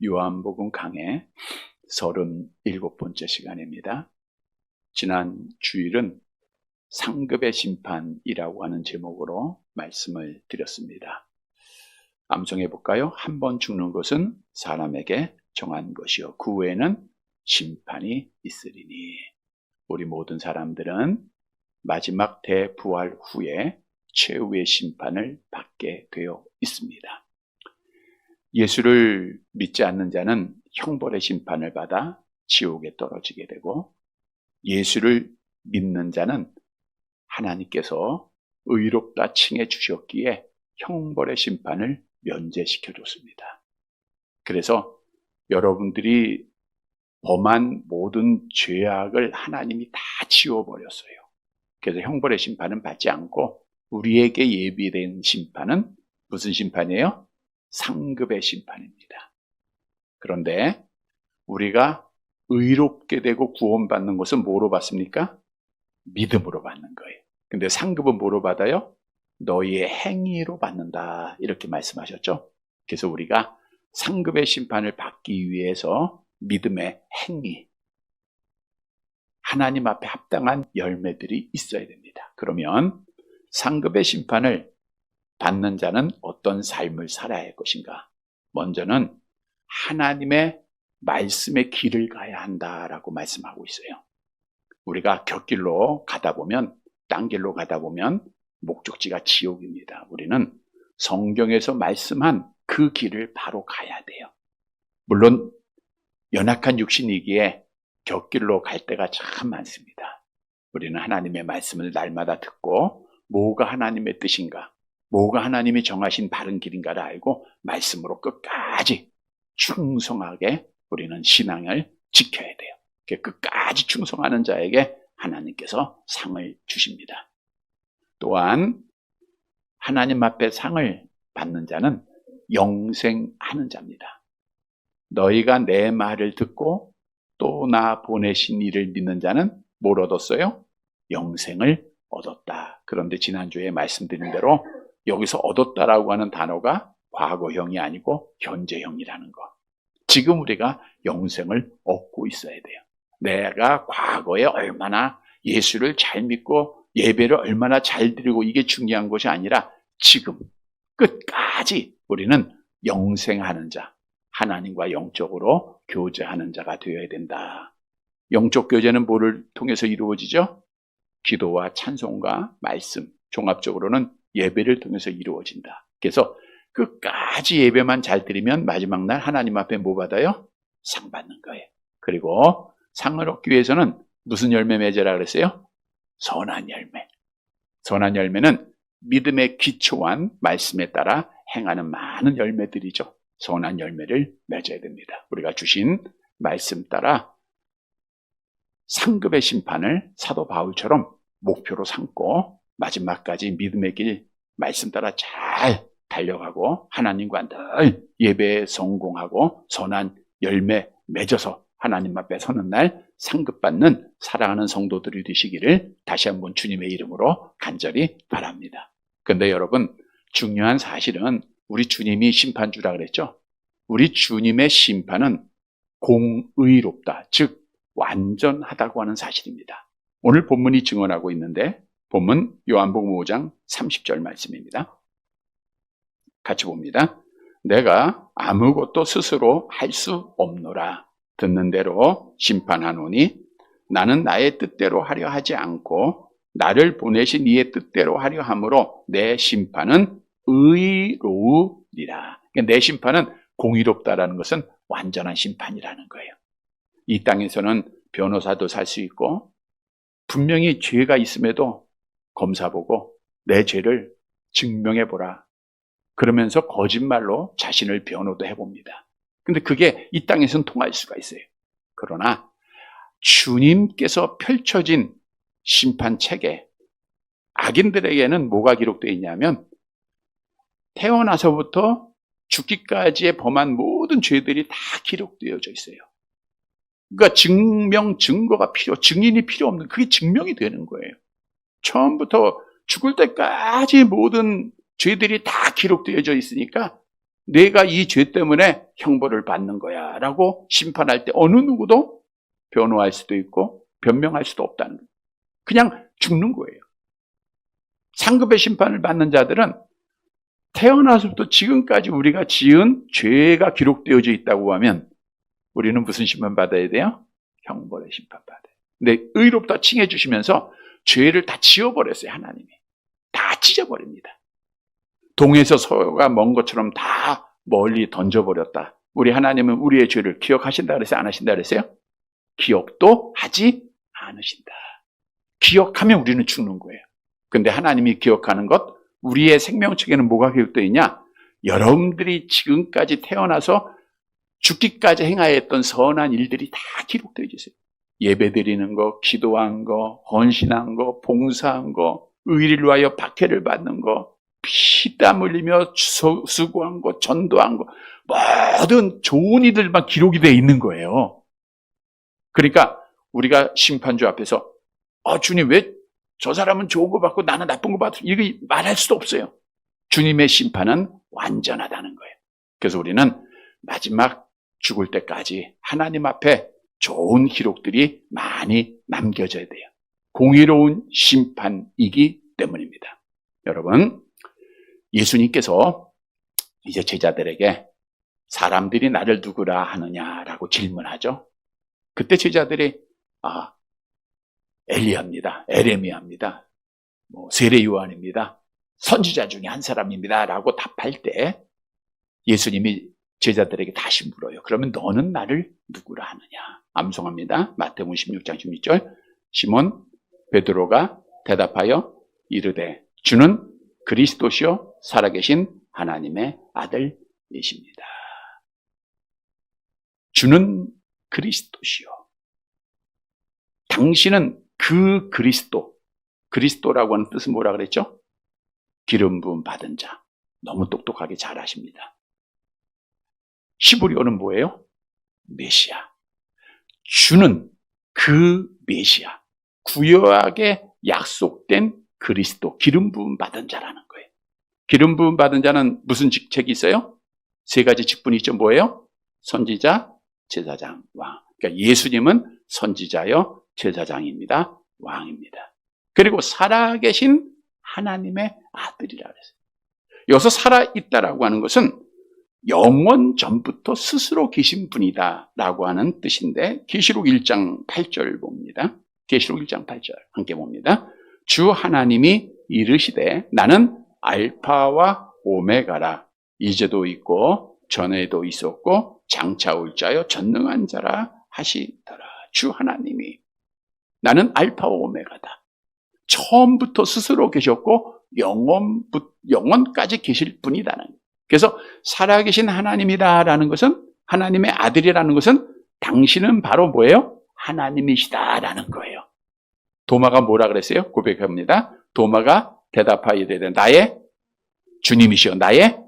요한복음 강해 37번째 시간입니다. 지난 주일은 상급의 심판이라고 하는 제목으로 말씀을 드렸습니다. 암송해 볼까요? 한 번 죽는 것은 사람에게 정한 것이요 그 후에는 심판이 있으리니. 우리 모든 사람들은 마지막 대부활 후에 최후의 심판을 받게 되어 있습니다. 예수를 믿지 않는 자는 형벌의 심판을 받아 지옥에 떨어지게 되고, 예수를 믿는 자는 하나님께서 의롭다 칭해 주셨기에 형벌의 심판을 면제시켜 줬습니다. 그래서 여러분들이 범한 모든 죄악을 하나님이 다 지워버렸어요. 그래서 형벌의 심판은 받지 않고 우리에게 예비된 심판은 무슨 심판이에요? 상급의 심판입니다. 그런데 우리가 의롭게 되고 구원받는 것은 뭐로 받습니까? 믿음으로 받는 거예요. 근데 상급은 뭐로 받아요? 너희의 행위로 받는다, 이렇게 말씀하셨죠. 그래서 우리가 상급의 심판을 받기 위해서 믿음의 행위, 하나님 앞에 합당한 열매들이 있어야 됩니다. 그러면 상급의 심판을 받는 자는 어떤 삶을 살아야 할 것인가? 먼저는 하나님의 말씀의 길을 가야 한다라고 말씀하고 있어요. 우리가 곁길로 가다 보면, 딴 길로 가다 보면 목적지가 지옥입니다. 우리는 성경에서 말씀한 그 길을 바로 가야 돼요. 물론 연약한 육신이기에 곁길로 갈 때가 참 많습니다. 우리는 하나님의 말씀을 날마다 듣고 뭐가 하나님의 뜻인가, 뭐가 하나님이 정하신 바른 길인가를 알고 말씀으로 끝까지 충성하게 우리는 신앙을 지켜야 돼요. 끝까지 충성하는 자에게 하나님께서 상을 주십니다. 또한 하나님 앞에 상을 받는 자는 영생하는 자입니다. 너희가 내 말을 듣고 또 나 보내신 이를 믿는 자는 뭘 얻었어요? 영생을 얻었다. 그런데 지난주에 말씀드린 대로 여기서 얻었다라고 하는 단어가 과거형이 아니고 현재형이라는 것. 지금 우리가 영생을 얻고 있어야 돼요. 내가 과거에 얼마나 예수를 잘 믿고 예배를 얼마나 잘 드리고 이게 중요한 것이 아니라 지금 끝까지 우리는 영생하는 자, 하나님과 영적으로 교제하는 자가 되어야 된다. 영적 교제는 뭐를 통해서 이루어지죠? 기도와 찬송과 말씀, 종합적으로는 예배를 통해서 이루어진다. 그래서 끝까지 예배만 잘 드리면 마지막 날 하나님 앞에 뭐 받아요? 상 받는 거예요. 그리고 상을 얻기 위해서는 무슨 열매 맺으라 그랬어요? 선한 열매. 선한 열매는 믿음의 기초한 말씀에 따라 행하는 많은 열매들이죠. 선한 열매를 맺어야 됩니다. 우리가 주신 말씀 따라 상급의 심판을 사도 바울처럼 목표로 삼고 마지막까지 믿음의 길 말씀 따라 잘 달려가고 하나님과 늘 예배에 성공하고 선한 열매 맺어서 하나님 앞에 서는 날 상급받는 사랑하는 성도들이 되시기를 다시 한번 주님의 이름으로 간절히 바랍니다. 그런데 여러분, 중요한 사실은 우리 주님이 심판주라 그랬죠? 우리 주님의 심판은 공의롭다, 즉 완전하다고 하는 사실입니다. 오늘 본문이 증언하고 있는데, 본문 요한복음 5장 30절 말씀입니다. 같이 봅니다. 내가 아무것도 스스로 할 수 없노라. 듣는 대로 심판하노니 나는 나의 뜻대로 하려 하지 않고 나를 보내신 이의 뜻대로 하려 함으로 내 심판은 의로우리라. 내 심판은 공의롭다라는 것은 완전한 심판이라는 거예요. 이 땅에서는 변호사도 살 수 있고 분명히 죄가 있음에도 검사 보고 내 죄를 증명해보라, 그러면서 거짓말로 자신을 변호도 해봅니다. 근데 그게 이 땅에서는 통할 수가 있어요. 그러나 주님께서 펼쳐진 심판책에 악인들에게는 뭐가 기록되어 있냐면 태어나서부터 죽기까지의 범한 모든 죄들이 다 기록되어져 있어요. 그러니까 증거가 증인이 필요 없는, 그게 증명이 되는 거예요. 처음부터 죽을 때까지 모든 죄들이 다 기록되어져 있으니까 내가 이 죄 때문에 형벌을 받는 거야 라고 심판할 때 어느 누구도 변호할 수도 있고 변명할 수도 없다는 거예요. 그냥 죽는 거예요. 상급의 심판을 받는 자들은 태어나서부터 지금까지 우리가 지은 죄가 기록되어져 있다고 하면 우리는 무슨 심판 받아야 돼요? 형벌의 심판 받아요. 근데 의롭다 칭해 주시면서 죄를 다 지워버렸어요. 하나님이 다 찢어버립니다. 동에서 서가 먼 것처럼 다 멀리 던져버렸다. 우리 하나님은 우리의 죄를 기억하신다 그랬어요? 안 하신다 그랬어요? 기억도 하지 않으신다. 기억하면 우리는 죽는 거예요. 근데 하나님이 기억하는 것, 우리의 생명책에는 뭐가 기록되어 있냐? 여러분들이 지금까지 태어나서 죽기까지 행하여 했던 선한 일들이 다 기록되어 있어요. 예배드리는 거, 기도한 거, 헌신한 거, 봉사한 거, 의리를 위하여 박해를 받는 거, 피땀 흘리며 수고한 거, 전도한 거, 모든 좋은 이들만 기록이 되어 있는 거예요. 그러니까 우리가 심판주 앞에서 주님 왜 저 사람은 좋은 거 받고 나는 나쁜 거 받고 이거 말할 수도 없어요. 주님의 심판은 완전하다는 거예요. 그래서 우리는 마지막 죽을 때까지 하나님 앞에 좋은 기록들이 많이 남겨져야 돼요. 공의로운 심판이기 때문입니다. 여러분, 예수님께서 이제 제자들에게 사람들이 나를 누구라 하느냐라고 질문하죠. 그때 제자들이 엘리야입니다. 에레미야입니다. 세례 요한입니다. 선지자 중에 한 사람입니다. 라고 답할 때 예수님이 제자들에게 다시 물어요. 그러면 너는 나를 누구라 하느냐? 암송합니다. 마태복음 16장 16절. 시몬 베드로가 대답하여 이르되 주는 그리스도시요 살아계신 하나님의 아들이십니다. 주는 그리스도시요. 당신은 그 그리스도라고 하는 뜻은 뭐라 그랬죠? 기름 부음 받은 자. 너무 똑똑하게 잘 아십니다. 히브리어는 뭐예요? 메시아. 주는 그 메시아. 구약에 약속된 그리스도, 기름 부음 받은 자라는 거예요. 기름 부음 받은 자는 무슨 직책이 있어요? 세 가지 직분이 있죠. 뭐예요? 선지자, 제사장, 왕. 그러니까 예수님은 선지자요, 제사장입니다. 왕입니다. 그리고 살아계신 하나님의 아들이라 그랬어요. 여기서 살아있다라고 하는 것은 영원 전부터 스스로 계신 분이다라고 하는 뜻인데 계시록 1장 8절 봅니다. 계시록 1장 8절 함께 봅니다. 주 하나님이 이르시되 나는 알파와 오메가라. 이제도 있고 전에도 있었고 장차 올 자여 전능한 자라 하시더라. 주 하나님이 나는 알파와 오메가다. 처음부터 스스로 계셨고 영원까지 계실 분이다는 거예요. 그래서 살아계신 하나님이다라는 것은, 하나님의 아들이라는 것은 당신은 바로 뭐예요? 하나님이시다라는 거예요. 도마가 뭐라 그랬어요? 고백합니다. 도마가 대답하여 이르되 나의 주님이시여 나의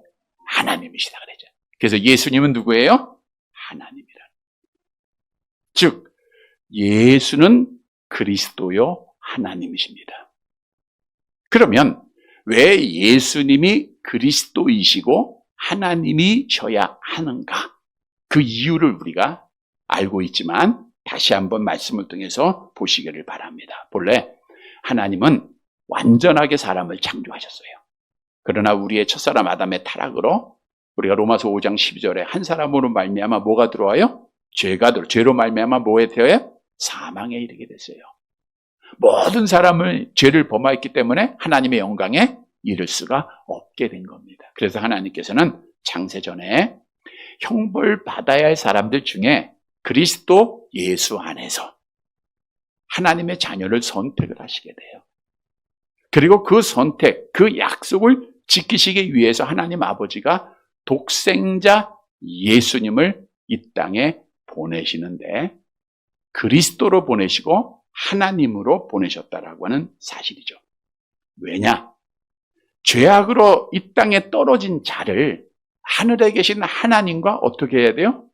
하나님이시다 그랬죠. 그래서 예수님은 누구예요? 하나님이라. 즉 예수는 그리스도요 하나님이십니다. 그러면 왜 예수님이 그리스도이시고 하나님이셔야 하는가? 그 이유를 우리가 알고 있지만 다시 한번 말씀을 통해서 보시기를 바랍니다. 본래 하나님은 완전하게 사람을 창조하셨어요. 그러나 우리의 첫사람 아담의 타락으로 우리가 로마서 5장 12절에 한 사람으로 말미암아 뭐가 들어와요? 죄로 말미암아 뭐에 되어요? 사망에 이르게 됐어요. 모든 사람을 죄를 범하였기 때문에 하나님의 영광에 이를 수가 없게 된 겁니다. 그래서 하나님께서는 창세전에 형벌 받아야 할 사람들 중에 그리스도 예수 안에서 하나님의 자녀를 선택을 하시게 돼요. 그리고 그 선택, 그 약속을 지키시기 위해서 하나님 아버지가 독생자 예수님을 이 땅에 보내시는데 그리스도로 보내시고 하나님으로 보내셨다라고 하는 사실이죠. 왜냐? 죄악으로 이 땅에 떨어진 자를 하늘에 계신 하나님과 어떻게 해야 돼요?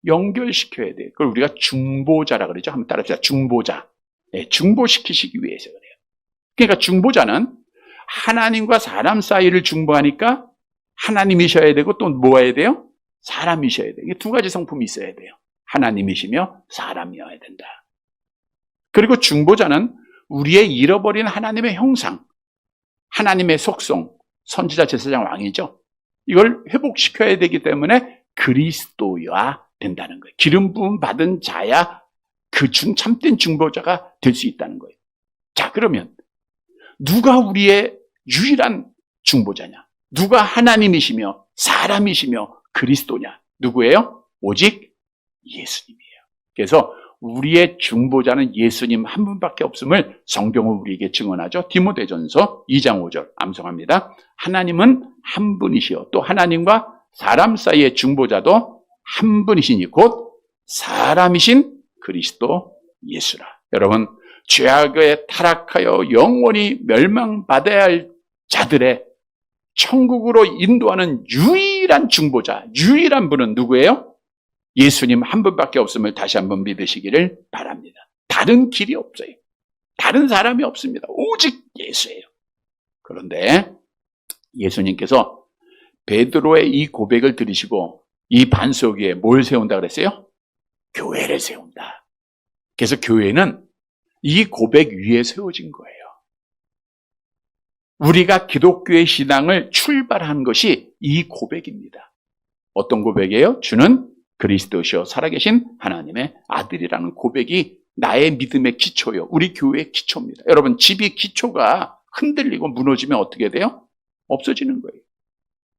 연결시켜야 돼요. 그걸 우리가 중보자라 그러죠. 한번 따라합시다. 중보자. 네, 중보시키시기 위해서 그래요. 그러니까 중보자는 하나님과 사람 사이를 중보하니까 하나님이셔야 되고 또 뭐여야 돼요? 사람이셔야 돼요. 두 가지 성품이 있어야 돼요. 하나님이시며 사람이어야 된다. 그리고 중보자는 우리의 잃어버린 하나님의 형상, 하나님의 속성, 선지자, 제사장, 왕이죠. 이걸 회복시켜야 되기 때문에 그리스도여야 된다는 거예요. 기름 부음 받은 자야 그 참된 중보자가 될 수 있다는 거예요. 자, 그러면 누가 우리의 유일한 중보자냐? 누가 하나님이시며 사람이시며 그리스도냐? 누구예요? 오직 예수님이에요. 그래서 우리의 중보자는 예수님 한 분밖에 없음을 성경은 우리에게 증언하죠. 디모데전서 2장 5절 암송합니다. 하나님은 한 분이시요 또 하나님과 사람 사이의 중보자도 한 분이시니 곧 사람이신 그리스도 예수라. 여러분, 죄악에 타락하여 영원히 멸망받아야 할 자들의 천국으로 인도하는 유일한 중보자, 유일한 분은 누구예요? 예수님 한 분밖에 없음을 다시 한번 믿으시기를 바랍니다. 다른 길이 없어요. 다른 사람이 없습니다. 오직 예수예요. 그런데 예수님께서 베드로의 이 고백을 들으시고 이 반석 위에 뭘 세운다 그랬어요? 교회를 세운다. 그래서 교회는 이 고백 위에 세워진 거예요. 우리가 기독교의 신앙을 출발한 것이 이 고백입니다. 어떤 고백이에요? 주는 그리스도시요 살아계신 하나님의 아들이라는 고백이 나의 믿음의 기초요. 우리 교회의 기초입니다. 여러분, 집이 기초가 흔들리고 무너지면 어떻게 돼요? 없어지는 거예요.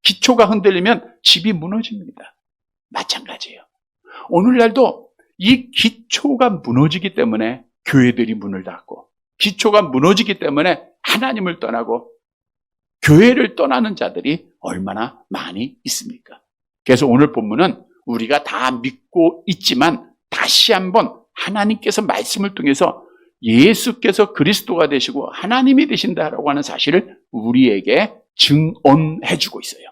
기초가 흔들리면 집이 무너집니다. 마찬가지예요. 오늘날도 이 기초가 무너지기 때문에 교회들이 문을 닫고, 기초가 무너지기 때문에 하나님을 떠나고 교회를 떠나는 자들이 얼마나 많이 있습니까? 그래서 오늘 본문은 우리가 다 믿고 있지만 다시 한번 하나님께서 말씀을 통해서 예수께서 그리스도가 되시고 하나님이 되신다라고 하는 사실을 우리에게 증언해 주고 있어요.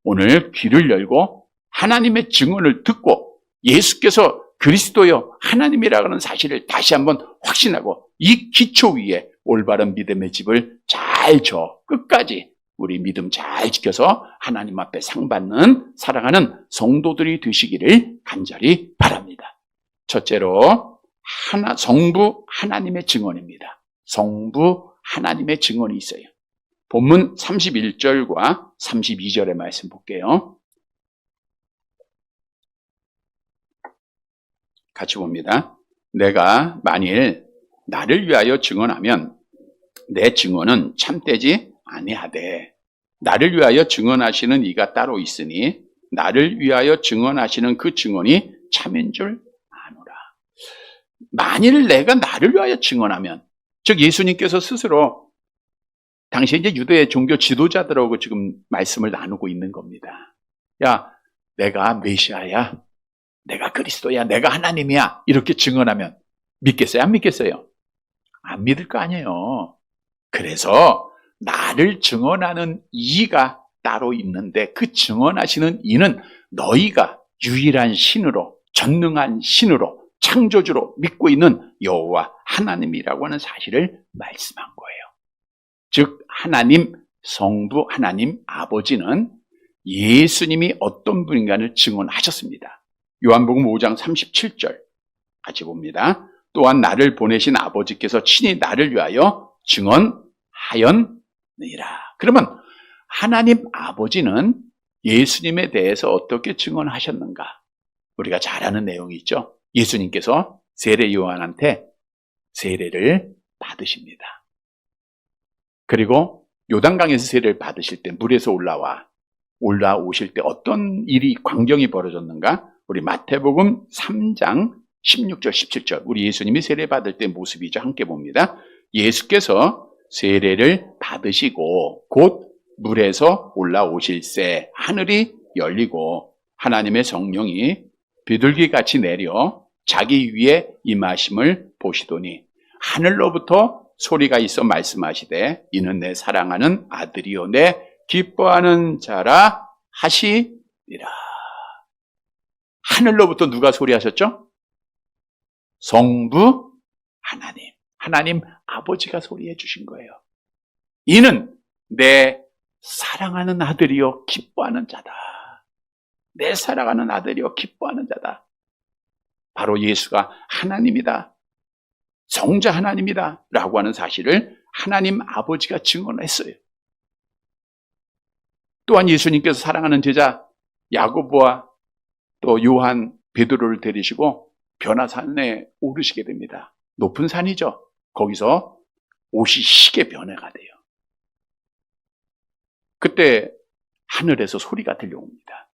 오늘 귀를 열고 하나님의 증언을 듣고 예수께서 그리스도여 하나님이라고 하는 사실을 다시 한번 확신하고 이 기초 위에 올바른 믿음의 집을 잘 져 끝까지 우리 믿음 잘 지켜서 하나님 앞에 상 받는 사랑하는 성도들이 되시기를 간절히 바랍니다. 첫째로 성부 하나님의 증언입니다. 성부 하나님의 증언이 있어요. 본문 31절과 32절의 말씀 볼게요. 같이 봅니다. 내가 만일 나를 위하여 증언하면 내 증언은 참되지 아니하되 나를 위하여 증언하시는 이가 따로 있으니 나를 위하여 증언하시는 그 증언이 참인 줄 아노라. 만일 내가 나를 위하여 증언하면, 즉 예수님께서 스스로 당시 이제 유대 종교 지도자들하고 지금 말씀을 나누고 있는 겁니다. 야, 내가 메시아야, 내가 그리스도야, 내가 하나님이야, 이렇게 증언하면 믿겠어요? 안 믿겠어요? 안 믿을 거 아니에요. 그래서 나를 증언하는 이가 따로 있는데 그 증언하시는 이는 너희가 유일한 신으로, 전능한 신으로, 창조주로 믿고 있는 여호와 하나님이라고 하는 사실을 말씀한 거예요. 즉 하나님, 성부 하나님 아버지는 예수님이 어떤 분인가를 증언하셨습니다. 요한복음 5장 37절 같이 봅니다. 또한 나를 보내신 아버지께서 친히 나를 위하여 증언하였느니라. 그러면 하나님 아버지는 예수님에 대해서 어떻게 증언하셨는가? 우리가 잘 아는 내용이 있죠. 예수님께서 세례 요한한테 세례를 받으십니다. 그리고 요단강에서 세례를 받으실 때 물에서 올라오실 때 어떤 일이 광경이 벌어졌는가? 우리 마태복음 3장 16절 17절 우리 예수님이 세례 받을 때 모습이죠. 함께 봅니다. 예수께서 세례를 받으시고 곧 물에서 올라오실새 하늘이 열리고 하나님의 성령이 비둘기같이 내려 자기 위에 임하심을 보시더니 하늘로부터 소리가 있어 말씀하시되 이는 내 사랑하는 아들이요 내 기뻐하는 자라 하시니라. 하늘로부터 누가 소리하셨죠? 성부 하나님 아버지가 소리해 주신 거예요. 이는 내 사랑하는 아들이요 기뻐하는 자다. 내 사랑하는 아들이요 기뻐하는 자다. 바로 예수가 하나님이다. 성자 하나님이다. 라고 하는 사실을 하나님 아버지가 증언했어요. 또한 예수님께서 사랑하는 제자 야고보와 또 요한, 베드로를 데리시고 변화산에 오르시게 됩니다. 높은 산이죠. 거기서 옷이 시계 변해가 돼요. 그때 하늘에서 소리가 들려옵니다.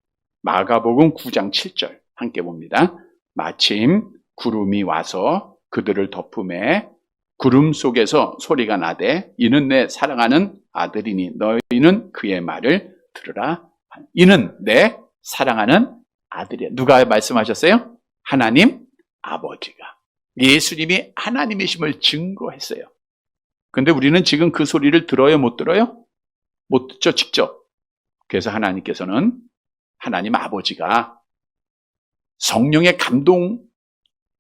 마가복음 9장 7절 함께 봅니다. 마침 구름이 와서 그들을 덮음에 구름 속에서 소리가 나되 이는 내 사랑하는 아들이니 너희는 그의 말을 들으라. 이는 내 사랑하는 아들이야. 누가 말씀하셨어요? 하나님 아버지가. 예수님이 하나님이심을 증거했어요. 근데 우리는 지금 그 소리를 들어요? 못 들어요? 못 듣죠, 직접. 그래서 하나님께서는 하나님 아버지가 성령의 감동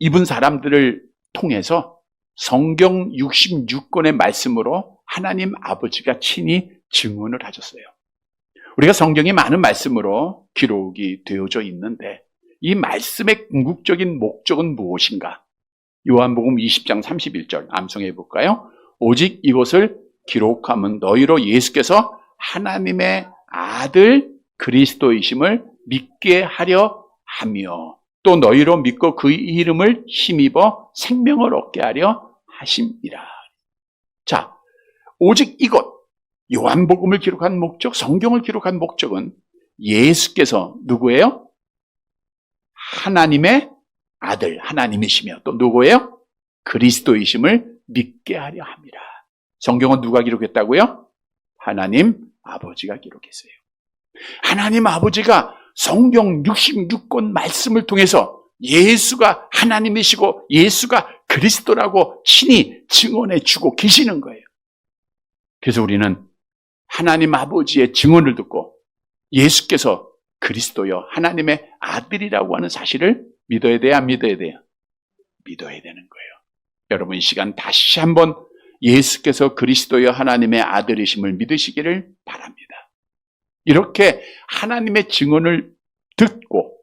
입은 사람들을 통해서 성경 66권의 말씀으로 하나님 아버지가 친히 증언을 하셨어요. 우리가 성경이 많은 말씀으로 기록이 되어져 있는데 이 말씀의 궁극적인 목적은 무엇인가? 요한복음 20장 31절 암송해 볼까요? 오직 이것을 기록함은 너희로 예수께서 하나님의 아들 그리스도이심을 믿게 하려 하며 또 너희로 믿고 그 이름을 힘입어 생명을 얻게 하려 하심이라. 자, 오직 이것 요한복음을 기록한 목적, 성경을 기록한 목적은 예수께서 누구예요? 하나님의 아들, 하나님이시며 또 누구예요? 그리스도이심을 믿게 하려 함이라. 성경은 누가 기록했다고요? 하나님 아버지가 기록했어요. 하나님 아버지가 성경 66권 말씀을 통해서 예수가 하나님이시고 예수가 그리스도라고 친히 증언해 주고 계시는 거예요. 그래서 우리는 하나님 아버지의 증언을 듣고 예수께서 그리스도여 하나님의 아들이라고 하는 사실을 믿어야 돼요? 안 믿어야 돼요? 믿어야 되는 거예요. 여러분 이 시간 다시 한번 예수께서 그리스도여 하나님의 아들이심을 믿으시기를 바랍니다. 이렇게 하나님의 증언을 듣고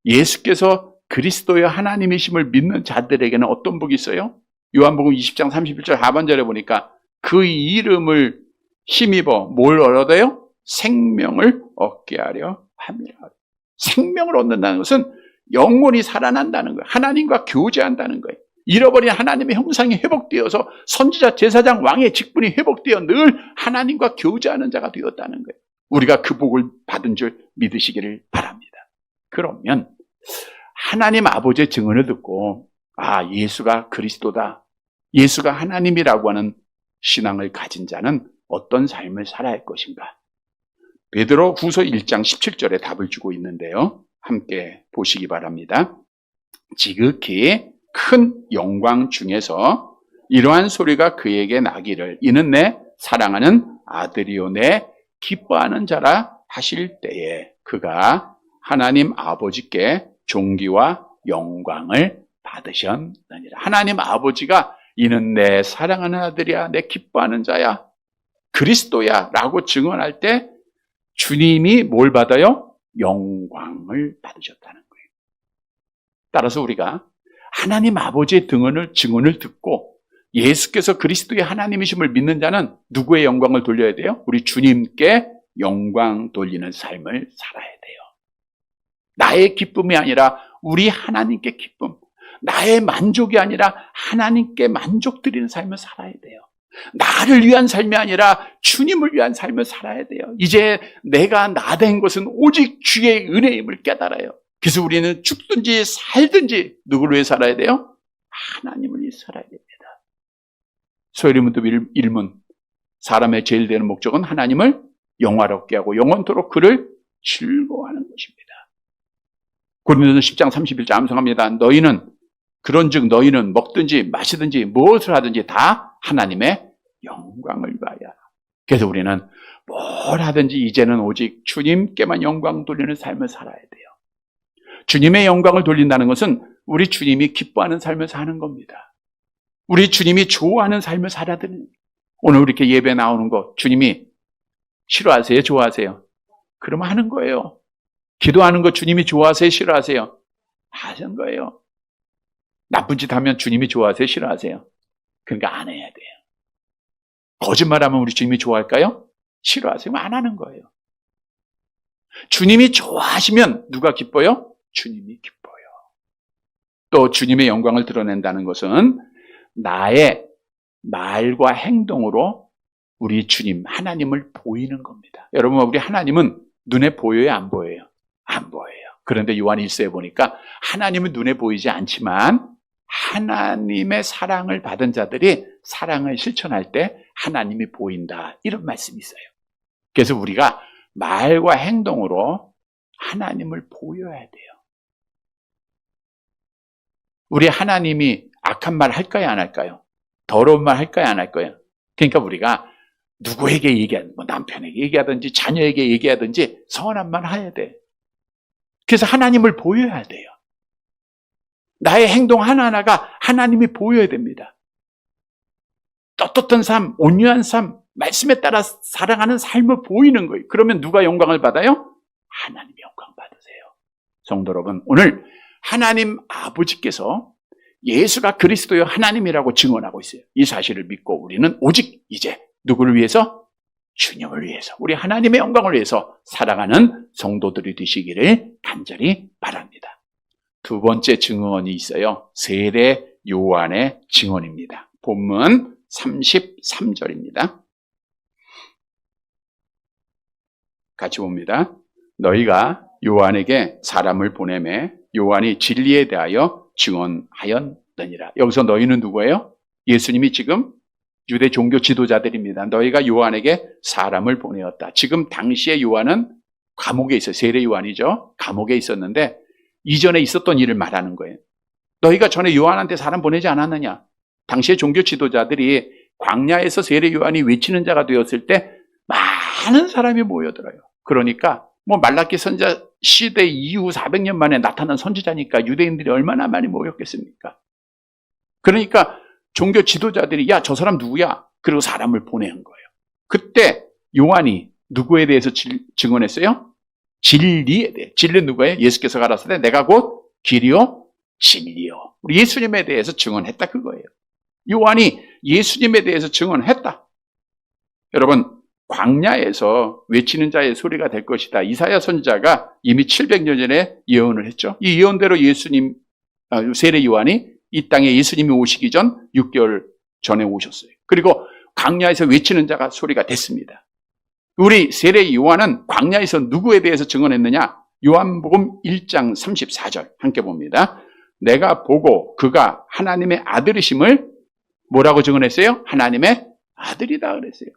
예수께서 그리스도여 하나님이심을 믿는 자들에게는 어떤 복이 있어요? 요한복음 20장 31절 하반절에 보니까 그 이름을 힘입어 뭘 얻어요? 생명을 얻게 하려 함이라. 생명을 얻는다는 것은 영혼이 살아난다는 거예요. 하나님과 교제한다는 거예요. 잃어버린 하나님의 형상이 회복되어서 선지자, 제사장, 왕의 직분이 회복되어 늘 하나님과 교제하는 자가 되었다는 거예요. 우리가 그 복을 받은 줄 믿으시기를 바랍니다. 그러면 하나님 아버지의 증언을 듣고 예수가 그리스도다, 예수가 하나님이라고 하는 신앙을 가진 자는 어떤 삶을 살아야 할 것인가? 베드로 후서 1장 17절에 답을 주고 있는데요. 함께 보시기 바랍니다. 지극히 큰 영광 중에서 이러한 소리가 그에게 나기를 이는 내 사랑하는 아들이요 내 기뻐하는 자라 하실 때에 그가 하나님 아버지께 존귀와 영광을 받으셨느니라. 하나님 아버지가 이는 내 사랑하는 아들이야, 내 기뻐하는 자야, 그리스도야 라고 증언할 때 주님이 뭘 받아요? 영광을 받으셨다는 거예요. 따라서 우리가 하나님 아버지의 증언을 듣고 예수께서 그리스도의 하나님이심을 믿는 자는 누구의 영광을 돌려야 돼요? 우리 주님께 영광 돌리는 삶을 살아야 돼요. 나의 기쁨이 아니라 우리 하나님께 기쁨, 나의 만족이 아니라 하나님께 만족 드리는 삶을 살아야 돼요. 나를 위한 삶이 아니라 주님을 위한 삶을 살아야 돼요. 이제 내가 나 된 것은 오직 주의 은혜임을 깨달아요. 그래서 우리는 죽든지 살든지 누구를 위해 살아야 돼요? 하나님을 위해 살아야 됩니다. 소요리문도 일문 사람의 제일 되는 목적은 하나님을 영화롭게 하고 영원토록 그를 즐거워하는 것입니다. 고린도전서 10장 31절 암송합니다. 너희는 그런즉 너희는 먹든지 마시든지 무엇을 하든지 다 하나님의 영광을 위하여. 그래서 우리는 뭘 하든지 이제는 오직 주님께만 영광 돌리는 삶을 살아야 돼요. 주님의 영광을 돌린다는 것은 우리 주님이 기뻐하는 삶을 사는 겁니다. 우리 주님이 좋아하는 삶을 살아야 되는. 오늘 이렇게 예배 나오는 거 주님이 싫어하세요? 좋아하세요? 그러면 하는 거예요. 기도하는 거 주님이 좋아하세요? 싫어하세요? 하는 거예요. 나쁜 짓 하면 주님이 좋아하세요? 싫어하세요? 그러니까 안 해야 돼요. 거짓말하면 우리 주님이 좋아할까요? 싫어하세요? 안 하는 거예요. 주님이 좋아하시면 누가 기뻐요? 주님이 기뻐요. 또 주님의 영광을 드러낸다는 것은 나의 말과 행동으로 우리 주님, 하나님을 보이는 겁니다. 여러분, 우리 하나님은 눈에 보여요? 안 보여요? 안 보여요. 그런데 요한 1서에 보니까 하나님은 눈에 보이지 않지만 하나님의 사랑을 받은 자들이 사랑을 실천할 때 하나님이 보인다. 이런 말씀이 있어요. 그래서 우리가 말과 행동으로 하나님을 보여야 돼요. 우리 하나님이 악한 말 할까요? 안 할까요? 더러운 말 할까요? 안 할까요? 그러니까 우리가 누구에게 얘기하든, 남편에게 얘기하든지 자녀에게 얘기하든지 선한 말 해야 돼. 그래서 하나님을 보여야 돼요. 나의 행동 하나하나가 하나님이 보여야 됩니다. 떳떳한 삶, 온유한 삶, 말씀에 따라 살아가는 삶을 보이는 거예요. 그러면 누가 영광을 받아요? 하나님이 영광 받으세요. 성도 여러분, 오늘 하나님 아버지께서 예수가 그리스도요 하나님이라고 증언하고 있어요. 이 사실을 믿고 우리는 오직 이제 누구를 위해서? 주님을 위해서, 우리 하나님의 영광을 위해서 살아가는 성도들이 되시기를 간절히 바랍니다. 두 번째 증언이 있어요. 세례 요한의 증언입니다. 본문 33절입니다. 같이 봅니다. 너희가 요한에게 사람을 보내매 요한이 진리에 대하여 증언하였느니라. 여기서 너희는 누구예요? 예수님이 지금 유대 종교 지도자들입니다. 너희가 요한에게 사람을 보내었다. 지금 당시에 요한은 감옥에 있어요. 세례 요한이죠. 감옥에 있었는데 이전에 있었던 일을 말하는 거예요. 너희가 전에 요한한테 사람 보내지 않았느냐? 당시에 종교 지도자들이 광야에서 세례 요한이 외치는 자가 되었을 때 많은 사람이 모여들어요. 그러니까 말라기 선지자 시대 이후 400년 만에 나타난 선지자니까 유대인들이 얼마나 많이 모였겠습니까? 그러니까 종교 지도자들이 야, 저 사람 누구야? 그리고 사람을 보내는 거예요. 그때 요한이 누구에 대해서 증언했어요? 진리에 대해. 진리는 누구예요? 예수께서 가라사대 내가 곧 길이요 진리요. 우리 예수님에 대해서 증언했다 그거예요. 요한이 예수님에 대해서 증언했다. 여러분, 광야에서 외치는 자의 소리가 될 것이다. 이사야 선지자가 이미 700년 전에 예언을 했죠. 이 예언대로 예수님, 세례 요한이 이 땅에 예수님이 오시기 전 6개월 전에 오셨어요. 그리고 광야에서 외치는 자가 소리가 됐습니다. 우리 세례 요한은 광야에서 누구에 대해서 증언했느냐? 요한복음 1장 34절 함께 봅니다. 내가 보고 그가 하나님의 아들이심을 뭐라고 증언했어요? 하나님의 아들이다 그랬어요.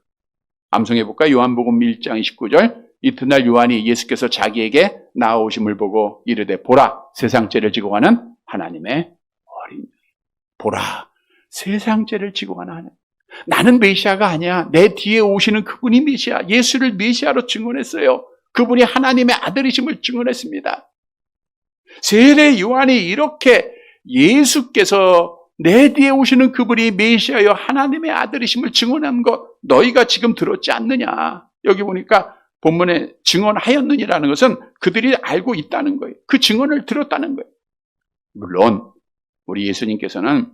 암송해볼까요? 요한복음 1장 29절. 이튿날 요한이 예수께서 자기에게 나아오심을 보고 이르되 보라 세상 죄를 지고 가는 하나님의 어린 양. 보라 세상 죄를 지고 가는 하나님. 나는 메시아가 아니야. 내 뒤에 오시는 그분이 메시아. 예수를 메시아로 증언했어요. 그분이 하나님의 아들이심을 증언했습니다. 세례 요한이 이렇게 예수께서 내 뒤에 오시는 그분이 메시아여 하나님의 아들이심을 증언한 것 너희가 지금 들었지 않느냐. 여기 보니까 본문에 증언하였느니라는 것은 그들이 알고 있다는 거예요. 그 증언을 들었다는 거예요. 물론 우리 예수님께서는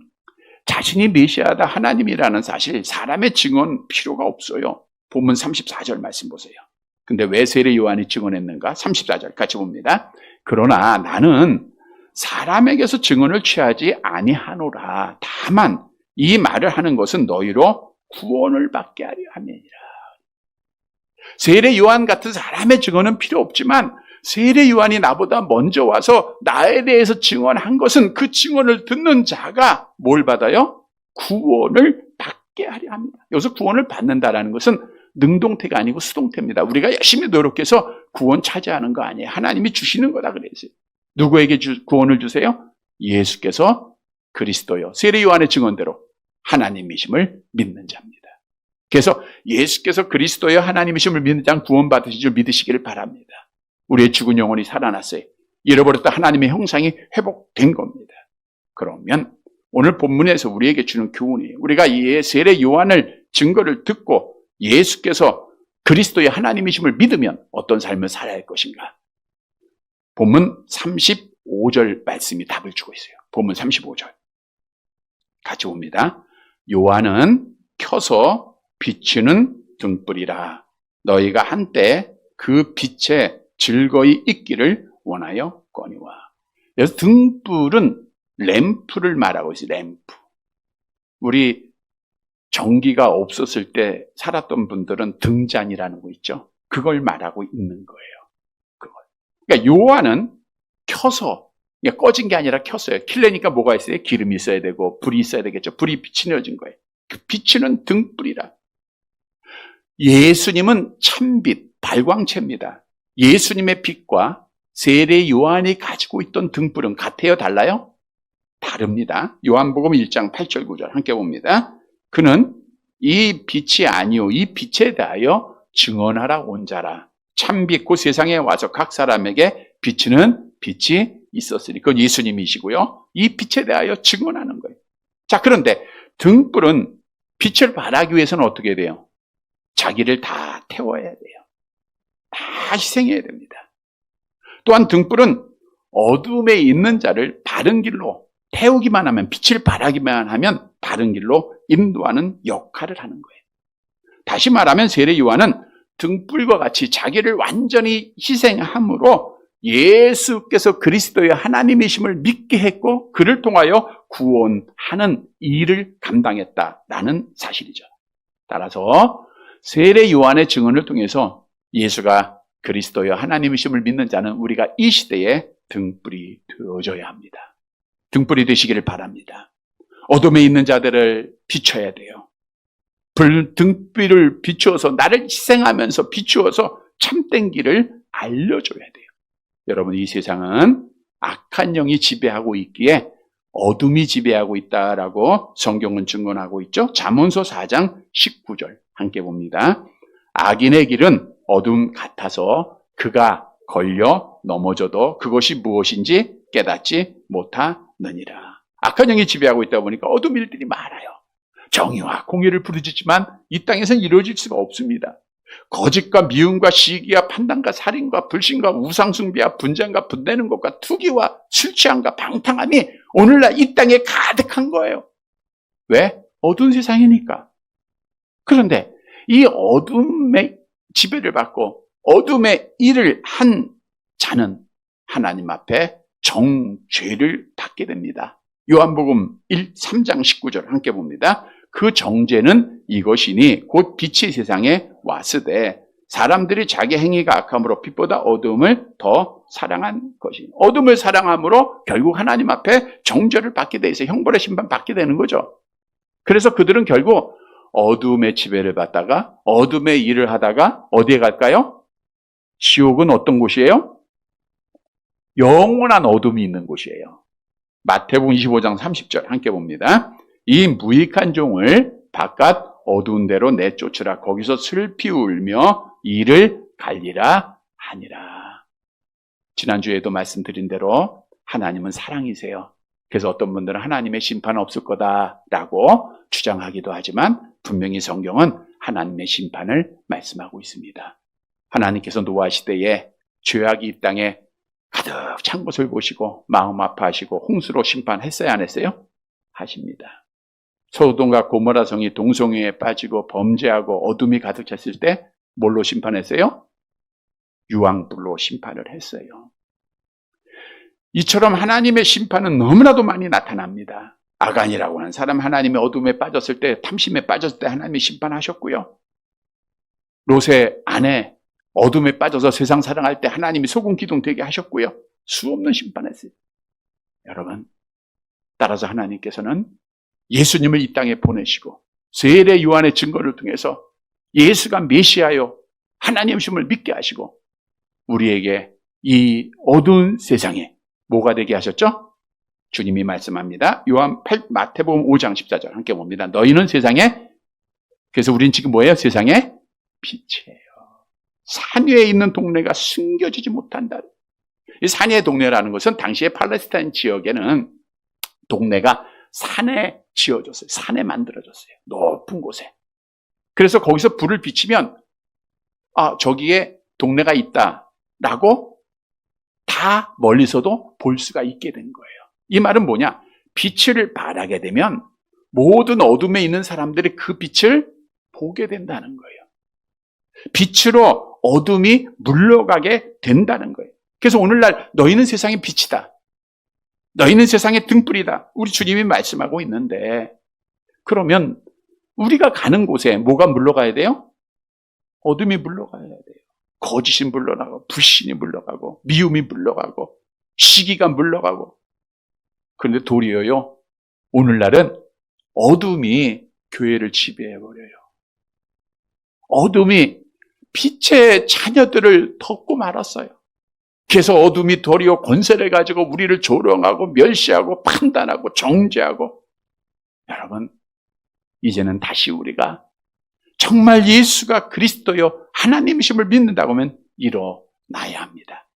자신이 메시아다 하나님이라는 사실 사람의 증언 필요가 없어요. 본문 34절 말씀 보세요. 근데 왜 세례 요한이 증언했는가? 34절 같이 봅니다. 그러나 나는 사람에게서 증언을 취하지 아니하노라. 다만 이 말을 하는 것은 너희로 구원을 받게 하려 함이니라. 세례 요한 같은 사람의 증언은 필요 없지만 세례 요한이 나보다 먼저 와서 나에 대해서 증언한 것은 그 증언을 듣는 자가 뭘 받아요? 구원을 받게 하려 합니다. 여기서 구원을 받는다라는 것은 능동태가 아니고 수동태입니다. 우리가 열심히 노력해서 구원 차지하는 거 아니에요. 하나님이 주시는 거다 그랬어요. 누구에게 구원을 주세요? 예수께서 그리스도요. 세례 요한의 증언대로 하나님이심을 믿는 자입니다. 그래서 예수께서 그리스도요 하나님이심을 믿는 자는 구원받으실 줄 믿으시기를 바랍니다. 우리의 죽은 영혼이 살아났어요. 잃어버렸던 하나님의 형상이 회복된 겁니다. 그러면 오늘 본문에서 우리에게 주는 교훈이에요. 우리가 이 세례 요한을 증거를 듣고 예수께서 그리스도의 하나님이심을 믿으면 어떤 삶을 살아야 할 것인가? 본문 35절 말씀이 답을 주고 있어요. 본문 35절. 같이 봅니다. 요한은 켜서 비추는 등불이라. 너희가 한때 그 빛에 즐거이 있기를 원하여 거니와. 그래서 등불은 램프를 말하고 있어요. 램프. 우리 전기가 없었을 때 살았던 분들은 등잔이라는 거 있죠. 그걸 말하고 있는 거예요. 그걸. 그러니까 요한은 켜서, 그러니까 꺼진 게 아니라 켰어요. 킬려니까 뭐가 있어요? 기름이 있어야 되고 불이 있어야 되겠죠. 불이 비추어진 거예요. 그 비추는 등불이라. 예수님은 참빛, 발광체입니다. 예수님의 빛과 세례 요한이 가지고 있던 등불은 같아요? 달라요? 다릅니다. 요한복음 1장 8절 9절 함께 봅니다. 그는 이 빛이 아니요 이 빛에 대하여 증언하라 온 자라. 참빛 곧 세상에 와서 각 사람에게 비치는 빛이 있었으니 그건 예수님이시고요. 이 빛에 대하여 증언하는 거예요. 자, 그런데 등불은 빛을 발하기 위해서는 어떻게 돼요? 자기를 다 태워야 돼요. 다 희생해야 됩니다. 또한 등불은 어둠에 있는 자를 바른 길로 태우기만 하면, 빛을 발하기만 하면 바른 길로 인도하는 역할을 하는 거예요. 다시 말하면 세례 요한은 등불과 같이 자기를 완전히 희생함으로 예수께서 그리스도의 하나님이심을 믿게 했고 그를 통하여 구원하는 일을 감당했다라는 사실이죠. 따라서 세례 요한의 증언을 통해서 예수가 그리스도의 하나님이심을 믿는 자는 우리가 이 시대에 등불이 되어줘야 합니다. 등불이 되시기를 바랍니다. 어둠에 있는 자들을 비춰야 돼요. 등불을 비추어서 나를 희생하면서 비추어서 참된 길을 알려줘야 돼요. 여러분, 이 세상은 악한 영이 지배하고 있기에 어둠이 지배하고 있다라고 성경은 증언하고 있죠. 잠언서 4장 19절 함께 봅니다. 악인의 길은 어둠 같아서 그가 걸려 넘어져도 그것이 무엇인지 깨닫지 못하느니라. 악한 영이 지배하고 있다 보니까 어둠 일들이 많아요. 정의와 공의를 부르짖지만 이 땅에서는 이루어질 수가 없습니다. 거짓과 미움과 시기와 판단과 살인과 불신과 우상숭배와 분쟁과 분내는 것과 투기와 술 취함과 방탕함이 오늘날 이 땅에 가득한 거예요. 왜? 어두운 세상이니까. 그런데 이 어둠의 지배를 받고 어둠의 일을 한 자는 하나님 앞에 정죄를 받게 됩니다. 요한복음 3장 19절 함께 봅니다. 그 정죄는 이것이니 곧 빛이 세상에 왔으되 사람들이 자기 행위가 악함으로 빛보다 어둠을 더 사랑한 것이니, 어둠을 사랑함으로 결국 하나님 앞에 정죄를 받게 돼 있어요. 형벌의 심판 받게 되는 거죠. 그래서 그들은 결국 어둠의 지배를 받다가 어둠의 일을 하다가 어디에 갈까요? 지옥은 어떤 곳이에요? 영원한 어둠이 있는 곳이에요. 마태복음 25장 30절 함께 봅니다. 이 무익한 종을 바깥 어두운 데로 내쫓으라. 거기서 슬피 울며 이를 갈리라 하니라. 지난주에도 말씀드린 대로 하나님은 사랑이세요. 그래서 어떤 분들은 하나님의 심판은 없을 거다라고 주장하기도 하지만 분명히 성경은 하나님의 심판을 말씀하고 있습니다. 하나님께서 노아 시대에 죄악이 이 땅에 가득 찬 것을 보시고 마음 아파하시고 홍수로 심판했어요, 안 했어요? 하십니다. 소돔과 고모라 성이 동성애에 빠지고 범죄하고 어둠이 가득 찼을 때 뭘로 심판했어요? 유황불로 심판을 했어요. 이처럼 하나님의 심판은 너무나도 많이 나타납니다. 아간이라고 하는 사람 하나님의 어둠에 빠졌을 때, 탐심에 빠졌을 때 하나님이 심판하셨고요. 롯의 아내 어둠에 빠져서 세상 사랑할 때 하나님이 소금 기둥 되게 하셨고요. 수없는 심판했어요. 여러분, 따라서 하나님께서는 예수님을 이 땅에 보내시고 세례 요한의 증거를 통해서 예수가 메시아요 하나님심을 믿게 하시고 우리에게 이 어두운 세상에 뭐가 되게 하셨죠? 주님이 말씀합니다. 마태복음 5장 14절 함께 봅니다. 너희는 세상에, 그래서 우린 지금 뭐예요? 세상에 빛이에요. 산 위에 있는 동네가 숨겨지지 못한다. 이 산 위의 동네라는 것은 당시에 팔레스타인 지역에는 동네가 산에 지어졌어요. 산에 만들어졌어요. 높은 곳에. 그래서 거기서 불을 비치면 저기에 동네가 있다라고 다 멀리서도 볼 수가 있게 된 거예요. 이 말은 뭐냐? 빛을 발하게 되면 모든 어둠에 있는 사람들이 그 빛을 보게 된다는 거예요. 빛으로 어둠이 물러가게 된다는 거예요. 그래서 오늘날 너희는 세상의 빛이다. 너희는 세상의 등불이다. 우리 주님이 말씀하고 있는데, 그러면 우리가 가는 곳에 뭐가 물러가야 돼요? 어둠이 물러가야 돼요. 거짓이 물러나고, 불신이 물러가고, 미움이 물러가고, 시기가 물러가고. 그런데 도리어요, 오늘날은 어둠이 교회를 지배해버려요. 어둠이 빛의 자녀들을 덮고 말았어요. 그래서 어둠이 도리어 권세를 가지고 우리를 조롱하고 멸시하고 판단하고 정죄하고. 여러분, 이제는 다시 우리가 정말 예수가 그리스도요 하나님이심을 믿는다고 하면 일어나야 합니다.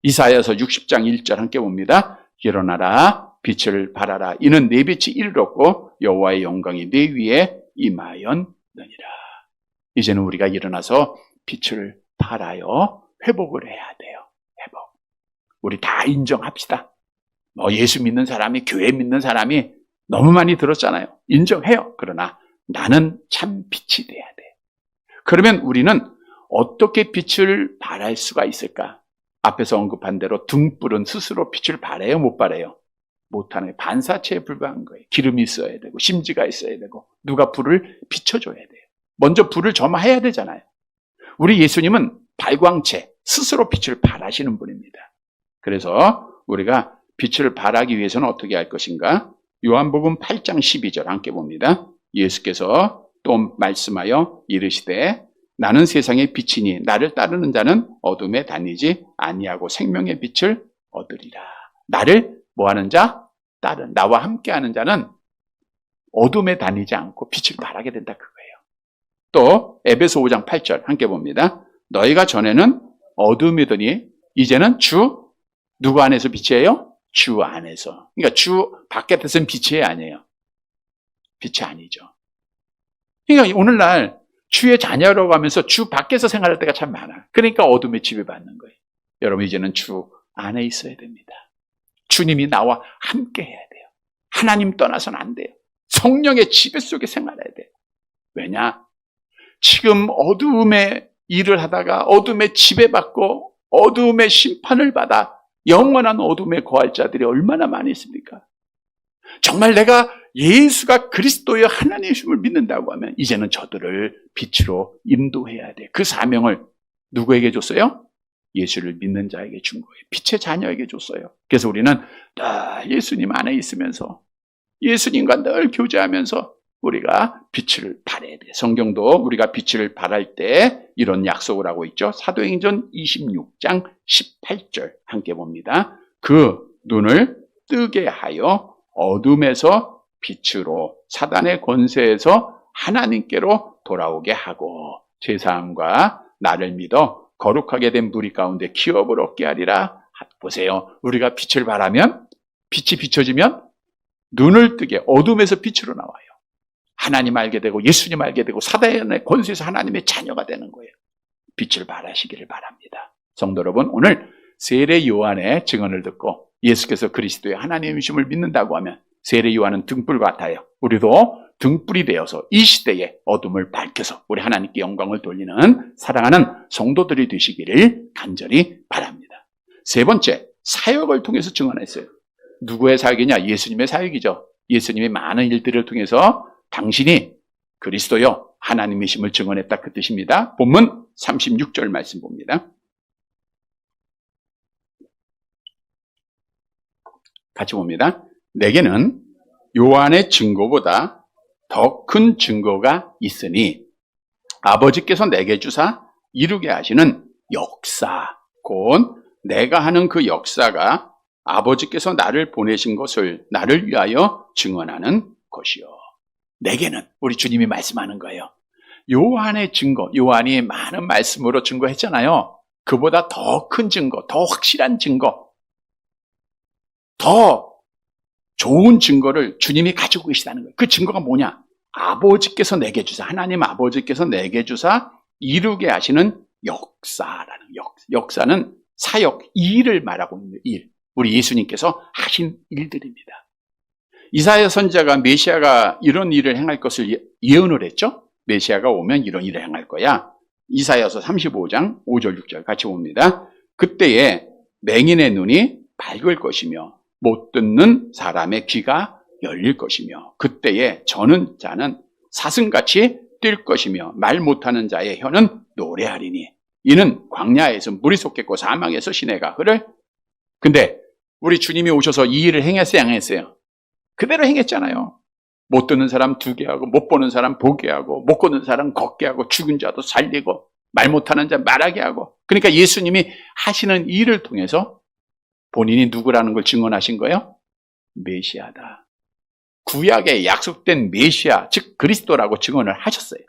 이사야서 60장 1절 함께 봅니다. 일어나라, 빛을 발하라. 이는 내 빛이 이르렀고 여호와의 영광이 내 위에 임하였느니라. 이제는 우리가 일어나서 빛을 발하여 회복을 해야 돼요. 회복. 우리 다 인정합시다. 예수 믿는 사람이, 교회 믿는 사람이 너무 많이 들었잖아요. 인정해요. 그러나 나는 참 빛이 돼야 돼. 그러면 우리는 어떻게 빛을 발할 수가 있을까? 앞에서 언급한 대로 등불은 스스로 빛을 발해요? 못 발해요? 못하는 거예요. 반사체에 불과한 거예요. 기름이 있어야 되고 심지가 있어야 되고 누가 불을 비춰줘야 돼요. 먼저 불을 점화해야 되잖아요. 우리 예수님은 발광체, 스스로 빛을 발하시는 분입니다. 그래서 우리가 빛을 발하기 위해서는 어떻게 할 것인가? 요한복음 8장 12절 함께 봅니다. 예수께서 또 말씀하여 이르시되 나는 세상의 빛이니 나를 따르는 자는 어둠에 다니지 아니하고 생명의 빛을 얻으리라. 나를 뭐하는 자? 나와 함께하는 자는 어둠에 다니지 않고 빛을 발하게 된다 그거예요. 또 에베소 5장 8절 함께 봅니다. 너희가 전에는 어둠이더니 이제는 주 누구 안에서 빛이에요? 주 안에서. 그러니까 주 바깥에서는 빛이 아니에요. 빛이 아니죠. 그러니까 오늘날 주의 자녀라고 하면서 주 밖에서 생활할 때가 참 많아. 그러니까 어둠에 지배받는 거예요. 여러분 이제는 주 안에 있어야 됩니다. 주님이 나와 함께 해야 돼요. 하나님 떠나서는 안 돼요. 성령의 지배 속에 생활해야 돼요. 왜냐? 지금 어두움에 일을 하다가 어둠에 지배받고 어둠의 심판을 받아 영원한 어둠에 거할 자들이 얼마나 많이 있습니까? 정말 내가 예수가 그리스도의 하나님이심을 믿는다고 하면 이제는 저들을 빛으로 인도해야 돼. 그 사명을 누구에게 줬어요? 예수를 믿는 자에게 준 거예요. 빛의 자녀에게 줬어요. 그래서 우리는 늘 예수님 안에 있으면서 예수님과 늘 교제하면서 우리가 빛을 발해야 돼. 성경도 우리가 빛을 발할 때 이런 약속을 하고 있죠. 사도행전 26장 18절 함께 봅니다. 그 눈을 뜨게 하여 어둠에서 빛으로 사단의 권세에서 하나님께로 돌아오게 하고 제사함과 나를 믿어 거룩하게 된 무리 가운데 기업을 얻게 하리라. 보세요. 우리가 빛을 발하면 빛이 비춰지면 눈을 뜨게 어둠에서 빛으로 나와요. 하나님 알게 되고 예수님 알게 되고 사단의 권세에서 하나님의 자녀가 되는 거예요. 빛을 발하시기를 바랍니다. 성도 여러분, 오늘 세례 요한의 증언을 듣고 예수께서 그리스도의 하나님이심을 믿는다고 하면 세례 요한은 등불 같아요. 우리도 등불이 되어서 이 시대에 어둠을 밝혀서 우리 하나님께 영광을 돌리는 사랑하는 성도들이 되시기를 간절히 바랍니다. 세 번째, 사역을 통해서 증언했어요. 누구의 사역이냐? 예수님의 사역이죠. 예수님의 많은 일들을 통해서 당신이 그리스도요 하나님이심을 증언했다 그 뜻입니다. 본문 36절 말씀 봅니다. 같이 봅니다. 내게는 요한의 증거보다 더 큰 증거가 있으니 아버지께서 내게 주사 이루게 하시는 역사, 곧 내가 하는 그 역사가 아버지께서 나를 보내신 것을 나를 위하여 증언하는 것이요. 내게는 우리 주님이 말씀하는 거예요. 요한의 증거, 요한이 많은 말씀으로 증거했잖아요. 그보다 더 큰 증거, 더 확실한 증거, 더 좋은 증거를 주님이 가지고 계시다는 거예요. 그 증거가 뭐냐? 아버지께서 내게 주사, 하나님 아버지께서 내게 주사 이루게 하시는 역사라는 역사는 사역, 일을 말하고 있는 일. 우리 예수님께서 하신 일들입니다. 이사야 선지자가 메시아가 이런 일을 행할 것을 예언을 했죠. 메시아가 오면 이런 일을 행할 거야. 이사야서 35장 5절 6절 같이 봅니다. 그때에 맹인의 눈이 밝을 것이며 못 듣는 사람의 귀가 열릴 것이며 그때에 저는 자는 사슴같이 뛸 것이며 말 못하는 자의 혀는 노래하리니 이는 광야에서 물이 솟겠고 사막에서 시내가 흐를. 근데 우리 주님이 오셔서 이 일을 행했어요, 안 했어요? 그대로 행했잖아요. 못 듣는 사람 두게 하고 못 보는 사람 보게 하고 못 걷는 사람 걷게 하고 죽은 자도 살리고 말 못하는 자 말하게 하고. 그러니까 예수님이 하시는 일을 통해서 본인이 누구라는 걸 증언하신 거예요? 메시아다. 구약에 약속된 메시아, 즉 그리스도라고 증언을 하셨어요.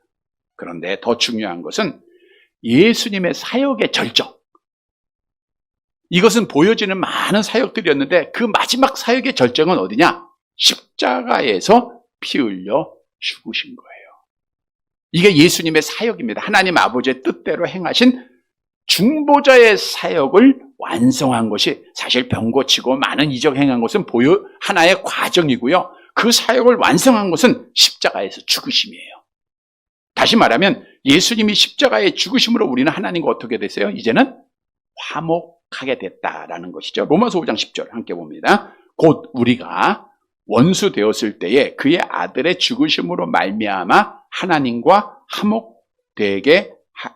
그런데 더 중요한 것은 예수님의 사역의 절정. 이것은 보여지는 많은 사역들이었는데 그 마지막 사역의 절정은 어디냐? 십자가에서 피 흘려 죽으신 거예요. 이게 예수님의 사역입니다. 하나님 아버지의 뜻대로 행하신 중보자의 사역을 완성한 것이, 사실 병 고치고 많은 이적 행한 것은 하나의 과정이고요. 그 사역을 완성한 것은 십자가에서 죽으심이에요. 다시 말하면 예수님이 십자가의 죽으심으로 우리는 하나님과 어떻게 됐어요? 이제는 화목하게 됐다라는 것이죠. 로마서 5장 10절 함께 봅니다. 곧 우리가 원수 되었을 때에 그의 아들의 죽으심으로 말미암아 하나님과 화목되게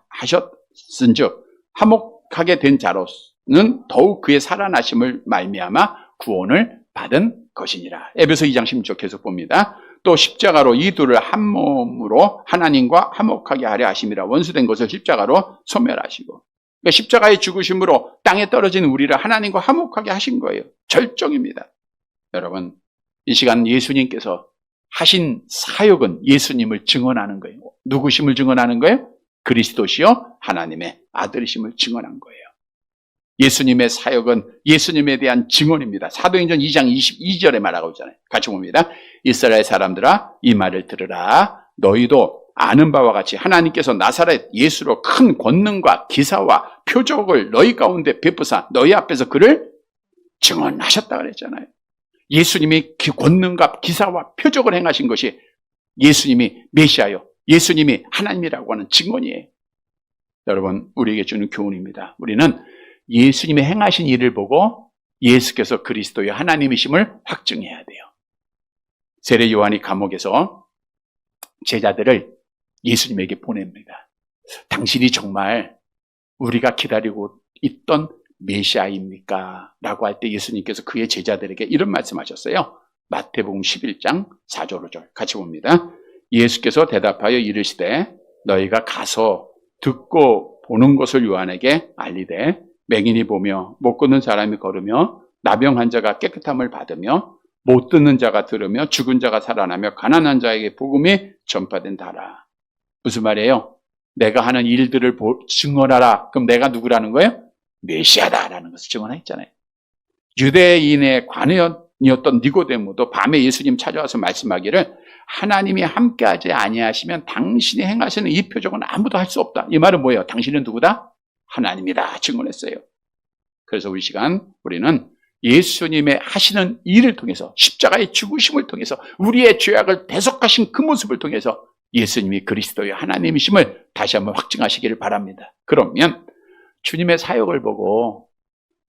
하셨은즉 화목하게 된 자로는 더욱 그의 살아나심을 말미암아 구원을 받은 것이니라. 에베소 2장 16절 계속 봅니다. 또 십자가로 이 둘을 한 몸으로 하나님과 화목하게 하려 하심이라. 원수된 것을 십자가로 소멸하시고. 그러니까 십자가의 죽으심으로 땅에 떨어진 우리를 하나님과 화목하게 하신 거예요. 절정입니다. 여러분, 이 시간 예수님께서 하신 사역은 예수님을 증언하는 거예요. 누구심을 증언하는 거예요? 그리스도시요 하나님의 아들이심을 증언한 거예요. 예수님의 사역은 예수님에 대한 증언입니다. 사도행전 2장 22절에 말하고 있잖아요. 같이 봅니다. 이스라엘 사람들아 이 말을 들으라. 너희도 아는 바와 같이 하나님께서 나사렛 예수로 큰 권능과 기사와 표적을 너희 가운데 베푸사 너희 앞에서 그를 증언하셨다 그랬잖아요. 예수님이 권능과 기사와 표적을 행하신 것이 예수님이 메시아요, 예수님이 하나님이라고 하는 증언이에요. 여러분, 우리에게 주는 교훈입니다. 우리는 예수님이 행하신 일을 보고 예수께서 그리스도의 하나님이심을 확증해야 돼요. 세례 요한이 감옥에서 제자들을 예수님에게 보냅니다. 당신이 정말 우리가 기다리고 있던 메시아입니까? 라고 할 때 예수님께서 그의 제자들에게 이런 말씀하셨어요. 마태복음 11장 4절 5절 같이 봅니다. 예수께서 대답하여 이르시되 너희가 가서 듣고 보는 것을 요한에게 알리되 맹인이 보며 못 걷는 사람이 걸으며 나병 환자가 깨끗함을 받으며 못 듣는 자가 들으며 죽은 자가 살아나며 가난한 자에게 복음이 전파된다라. 무슨 말이에요? 내가 하는 일들을 증언하라. 그럼 내가 누구라는 거예요? 메시아다라는 것을 증언했잖아요. 유대인의 관원이었던 니고데모도 밤에 예수님 찾아와서 말씀하기를 하나님이 함께하지 아니하시면 당신이 행하시는 이 표적은 아무도 할 수 없다. 이 말은 뭐예요? 당신은 누구다? 하나님이다 증언했어요. 그래서 우리 시간 우리는 예수님의 하시는 일을 통해서 십자가의 죽으심을 통해서 우리의 죄악을 대속하신 그 모습을 통해서 예수님이 그리스도의 하나님이심을 다시 한번 확증하시기를 바랍니다. 그러면 주님의 사역을 보고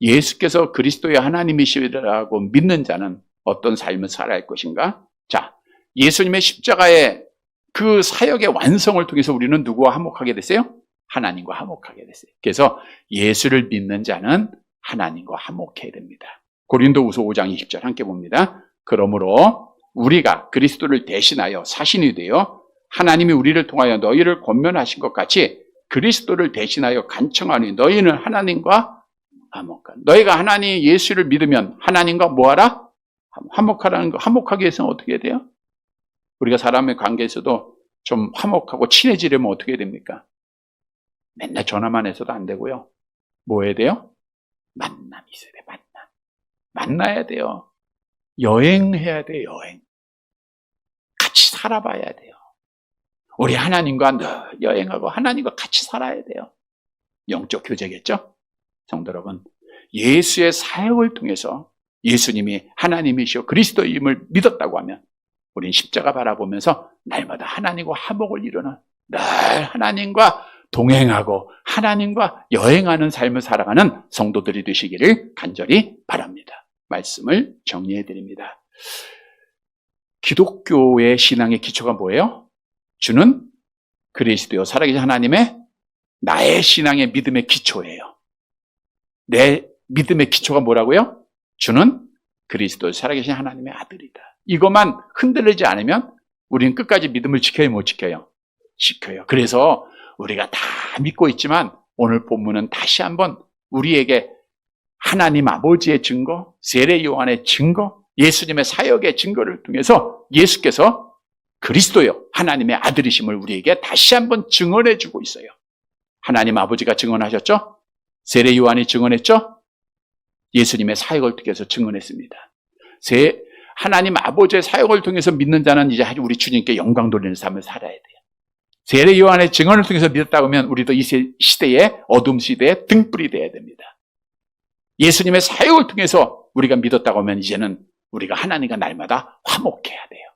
예수께서 그리스도의 하나님이시라고 믿는 자는 어떤 삶을 살아야 할 것인가? 자, 예수님의 십자가의 그 사역의 완성을 통해서 우리는 누구와 화목하게 됐어요? 하나님과 화목하게 됐어요. 그래서 예수를 믿는 자는 하나님과 화목해야 됩니다. 고린도후서 5장 20절 함께 봅니다. 그러므로 우리가 그리스도를 대신하여 사신이 되어 하나님이 우리를 통하여 너희를 권면하신 것 같이 그리스도를 대신하여 간청하니 너희는 하나님과 화목한. 너희가 하나님 예수를 믿으면 하나님과 뭐하라? 화목하라는 거. 화목하기 위해서는 어떻게 해야 돼요? 우리가 사람의 관계에서도 좀 화목하고 친해지려면 어떻게 해야 됩니까? 맨날 전화만 해서도 안 되고요. 뭐 해야 돼요? 만남이 있어야 돼요. 만나야 돼요. 여행해야 돼요. 여행. 같이 살아봐야 돼요. 우리 하나님과 늘 여행하고 하나님과 같이 살아야 돼요. 영적 교제겠죠? 성도 여러분, 예수의 사역을 통해서 예수님이 하나님이시오 그리스도임을 믿었다고 하면 우린 십자가 바라보면서 날마다 하나님과 화목을 이루는 늘 하나님과 동행하고 하나님과 여행하는 삶을 살아가는 성도들이 되시기를 간절히 바랍니다. 말씀을 정리해 드립니다. 기독교의 신앙의 기초가 뭐예요? 주는 그리스도요 살아계신 하나님의 나의 신앙의 믿음의 기초예요. 내 믿음의 기초가 뭐라고요? 주는 그리스도 살아계신 하나님의 아들이다. 이것만 흔들리지 않으면 우리는 끝까지 믿음을 지켜요, 못 지켜요? 지켜요. 그래서 우리가 다 믿고 있지만 오늘 본문은 다시 한번 우리에게 하나님 아버지의 증거, 세례 요한의 증거, 예수님의 사역의 증거를 통해서 예수께서 그리스도요 하나님의 아들이심을 우리에게 다시 한번 증언해 주고 있어요. 하나님 아버지가 증언하셨죠? 세례 요한이 증언했죠? 예수님의 사역을 통해서 증언했습니다. 하나님 아버지의 사역을 통해서 믿는 자는 이제 우리 주님께 영광 돌리는 삶을 살아야 돼요. 세례 요한의 증언을 통해서 믿었다고 하면 우리도 이 시대의 어둠 시대의 등불이 되어야 됩니다. 예수님의 사역을 통해서 우리가 믿었다고 하면 이제는 우리가 하나님과 날마다 화목해야 돼요.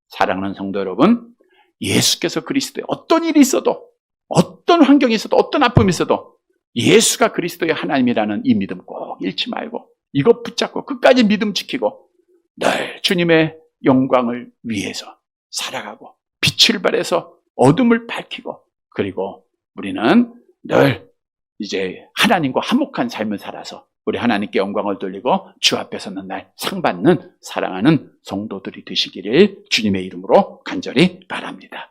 사랑하는 성도 여러분, 예수께서 그리스도의 어떤 일이 있어도 어떤 환경이 있어도 어떤 아픔이 있어도 예수가 그리스도의 하나님이라는 이 믿음 꼭 잃지 말고 이것 붙잡고 끝까지 믿음 지키고 늘 주님의 영광을 위해서 살아가고 빛을 발해서 어둠을 밝히고 그리고 우리는 늘 이제 하나님과 화목한 삶을 살아서 우리 하나님께 영광을 돌리고 주 앞에 서는 날 상 받는 사랑하는 성도들이 되시기를 주님의 이름으로 간절히 바랍니다.